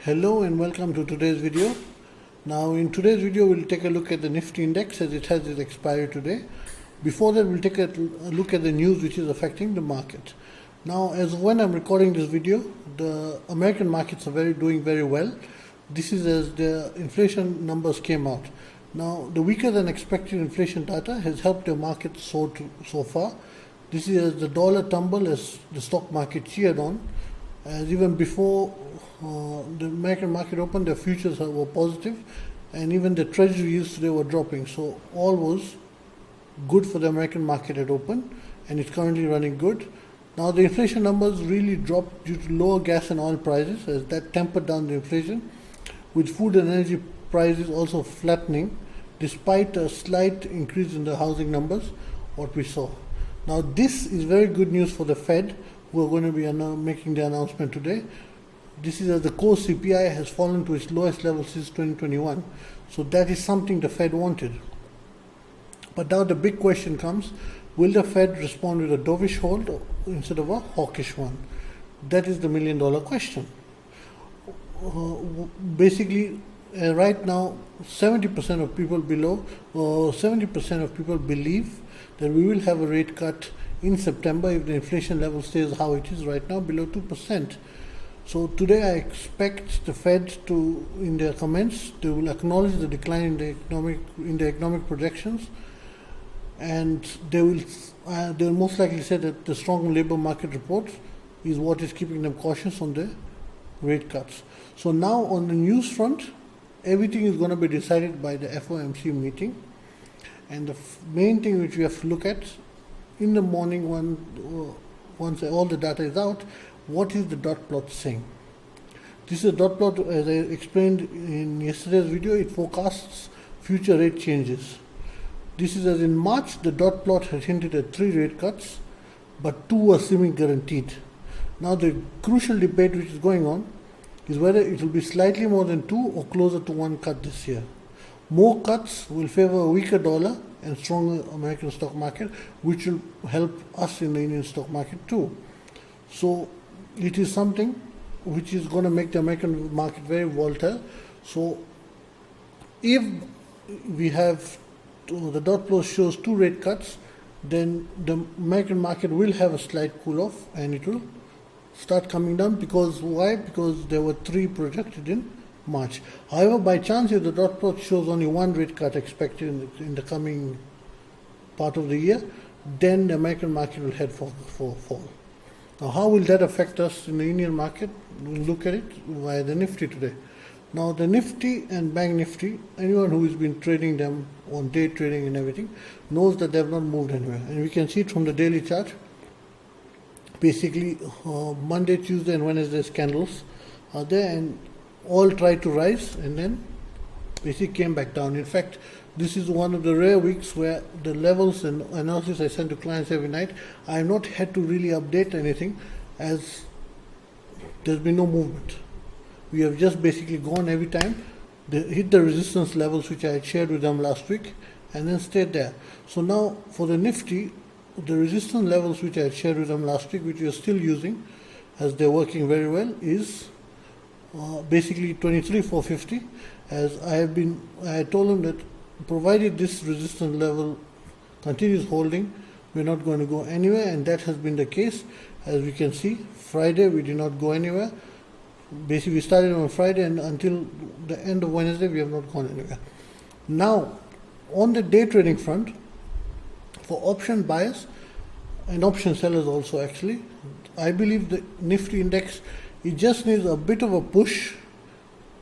Hello and welcome to today's video. Now in today's video we'll take a look at the Nifty index as it has its expiry today. Before that we'll take a look at the news which is affecting the market. Now as when I'm recording this video, the American markets are doing very well. This is as the inflation numbers came out. Now the weaker than expected inflation data has helped the market so far. This is as the dollar tumbled as the stock market cheered on. As even before the American market opened, the futures were positive, and even the treasury yields today were dropping. So all was good for the American market at open, and it's currently running good. Now the inflation numbers really dropped due to lower gas and oil prices, as that tempered down the inflation, with food and energy prices also flattening, despite a slight increase in the housing numbers, what we saw. Now this is very good news for the Fed, who are going to be making the announcement today. This is as the core CPI has fallen to its lowest level since 2021. So that is something the Fed wanted. But now the big question comes, will the Fed respond with a dovish hold instead of a hawkish one? That is the million-dollar question. Basically, right now, 70% of people believe that we will have a rate cut in September if the inflation level stays how it is right now, below 2%. So today I expect the Fed to, in their comments, they will acknowledge the decline in the economic projections, and they will most likely say that the strong labor market report is what is keeping them cautious on the rate cuts. So now on the news front, everything is going to be decided by the FOMC meeting, and the main thing which we have to look at in the morning, once all the data is out, what is the dot plot saying? This is a dot plot, as I explained in yesterday's video. It forecasts future rate changes. This is as in March, the dot plot had hinted at 3 rate cuts, but 2 were seeming guaranteed. Now the crucial debate which is going on is whether it will be slightly more than 2 or closer to 1 cut this year. More cuts will favor a weaker dollar and stronger American stock market, which will help us in the Indian stock market too. So it is something which is going to make the American market very volatile. So if we have the dot plot shows 2 rate cuts, then the American market will have a slight cool off and it will start coming down. Because why? Because there were 3 projected in March. However, by chance, if the dot plot shows only 1 rate cut expected in the coming part of the year, then the American market will head for fall. Now, how will that affect us in the Indian market? We'll look at it via the Nifty today. Now, the Nifty and Bank Nifty, anyone who has been trading them on day trading and everything, knows that they have not moved anywhere. And we can see it from the daily chart. Basically, Monday, Tuesday, and Wednesday's candles are there, and all tried to rise and then basically came back down. In fact, this is one of the rare weeks where the levels and analysis I send to clients every night, I have not had to really update anything, as there's been no movement. We have just basically gone every time, they hit the resistance levels which I had shared with them last week and then stayed there. So now for the Nifty, the resistance levels which I had shared with them last week, which we are still using as they're working very well, is basically 23,450. As I told them that provided this resistance level continues holding, we're not going to go anywhere, and that has been the case. As we can see, Friday we did not go anywhere. Basically we started on Friday, and until the end of Wednesday we have not gone anywhere. Now on the day trading front, for option buyers and option sellers also, actually, I believe the Nifty index, it just needs a bit of a push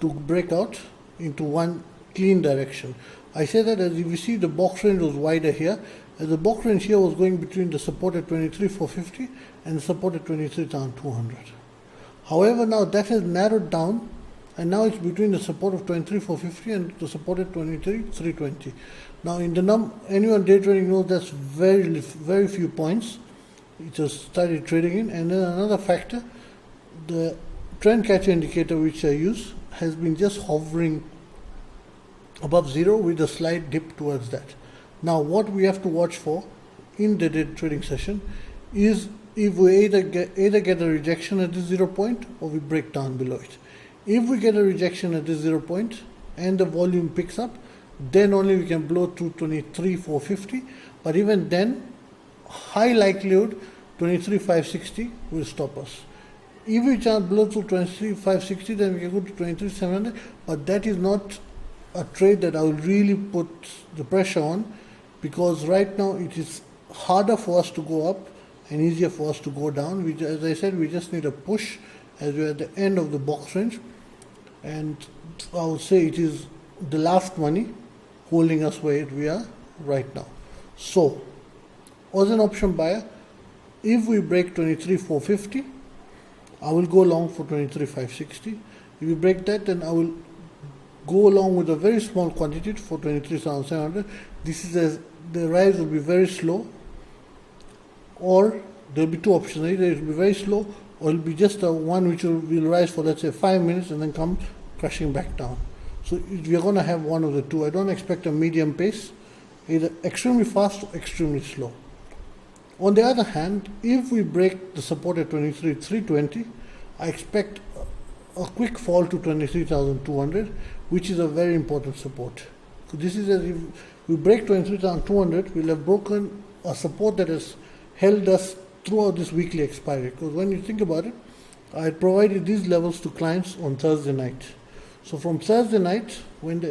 to break out into one clean direction. I say that as if you see the box range was wider here, as the box range here was going between the support at 23,450 and the support at 23,200. However, now that has narrowed down, and now it's between the support of 23,450 and the support at 23,320. Now in the anyone day trading knows that's very few points it has started trading in. And then another factor, the trend catcher indicator which I use has been just hovering above 0 with a slight dip towards that. Now what we have to watch for in the day trading session is if we either get a rejection at this 0 point or we break down below it. If we get a rejection at this 0 point and the volume picks up, then only we can blow to 23,450. But even then, high likelihood 23,560 will stop us. If we can't blow to 23,560, then we can go to 23,700. But that is not a trade that I will really put the pressure on, because right now it is harder for us to go up and easier for us to go down. As I said, we just need a push as we're at the end of the box range. And I would say it is the last money holding us where we are right now. So, as an option buyer, if we break 23,450, I will go long for 23,560. If we break that, then I will go along with a very small quantity for 23,700. This is as the rise will be very slow, or there will be two options. Either it will be very slow, or it will be just a one which will rise for, let's say, 5 minutes and then come crashing back down. So we are going to have one of the two. I don't expect a medium pace, either extremely fast or extremely slow. On the other hand, if we break the support at 23,320, I expect a quick fall to 23,200, which is a very important support. So this is as if we break 23,200, we'll have broken a support that has held us throughout this weekly expiry. Because when you think about it, I provided these levels to clients on Thursday night. So from Thursday night, when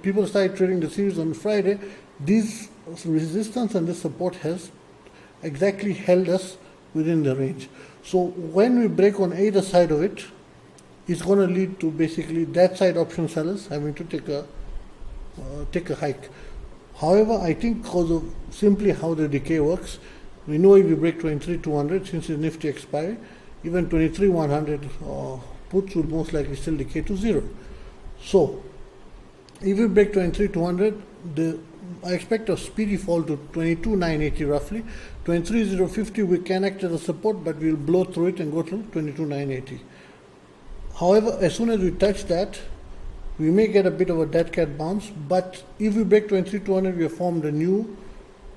people started trading the series on Friday, this resistance and this support has exactly held us within the range. So when we break on either side of it, it's going to lead to basically that side option sellers having to take a hike. However, I think because of simply how the decay works, we know if we break 23,200, since it's Nifty Expiry, even 23,100 puts will most likely still decay to zero. So if we break 23,200, I expect a speedy fall to 22,980 roughly. 23,050 we can act as a support, but we'll blow through it and go to 22,980. However, as soon as we touch that, we may get a bit of a dead cat bounce, but if we break 23,200, we have formed a new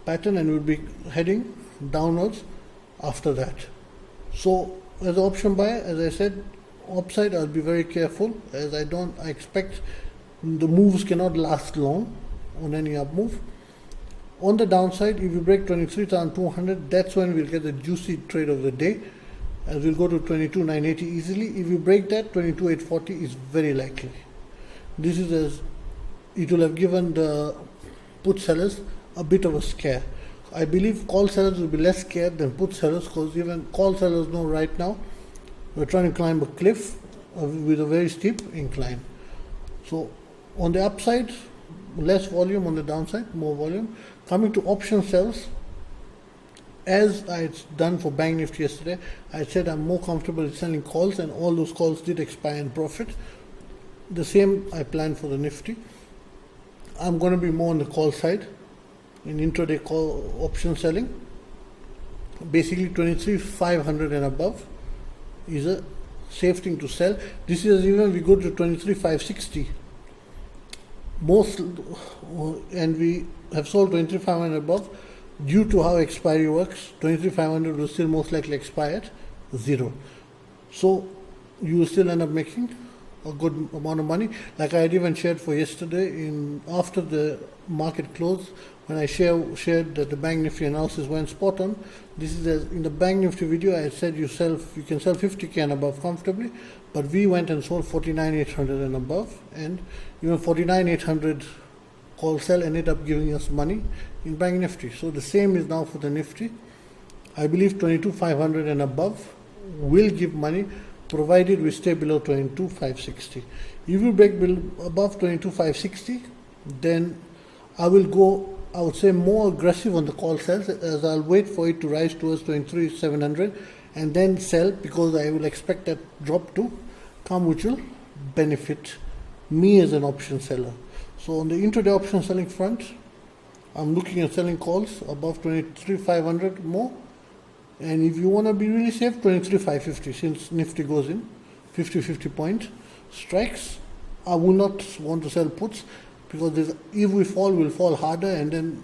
pattern and we'll be heading downwards after that. So as an option buyer, as I said, upside I'll be very careful, as I expect the moves cannot last long on any up move. On the downside, if we break 23,200, that's when we'll get the juicy trade of the day, as we'll go to 22,980 easily. If we break that, 22,840 is very likely. This is as it will have given the put sellers a bit of a scare. I believe call sellers will be less scared than put sellers, because even call sellers know right now we're trying to climb a cliff with a very steep incline. So on the upside, less volume; on the downside, more volume. Coming to option sells, as I had done for Bank Nifty yesterday, I said I'm more comfortable with selling calls, and all those calls did expire in profit. The same I planned for the Nifty. I'm going to be more on the call side in intraday call option selling. Basically 23,500 and above is a safe thing to sell. This is even we go to 23,560 most, and we have sold 23,500 above. Due to how expiry works, 23,500 will still most likely expire at zero. So you will still end up making a good amount of money. Like I had even shared for yesterday, after the market close, when I shared that the Bank Nifty analysis went spot on. This is in the Bank Nifty video, I said you can sell 50k and above comfortably, but we went and sold 49,800 and above, and even 49,800 call sell ended up giving us money in Bank Nifty. So the same is now for the Nifty. I believe 22,500 and above will give money, provided we stay below 22,560. If we break above 22,560, then I will go, I would say, more aggressive on the call sells, as I'll wait for it to rise towards 23,700 and then sell, because I will expect that drop to come, which will benefit me as an option seller. So on the intraday option selling front, I'm looking at selling calls above 23,500 more. And if you want to be really safe, 23,550, since Nifty goes in 50-50 point strikes. I will not want to sell puts, because if we fall, we'll fall harder, and then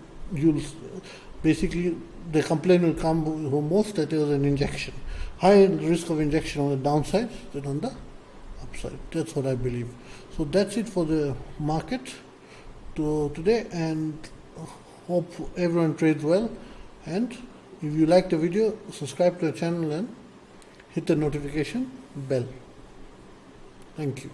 basically the complaint will come most that there was an injection. High risk of injection on the downside than on the upside. That's what I believe. So that's it for the market today, and hope everyone trades well. And if you like the video, subscribe to the channel and hit the notification bell. Thank you.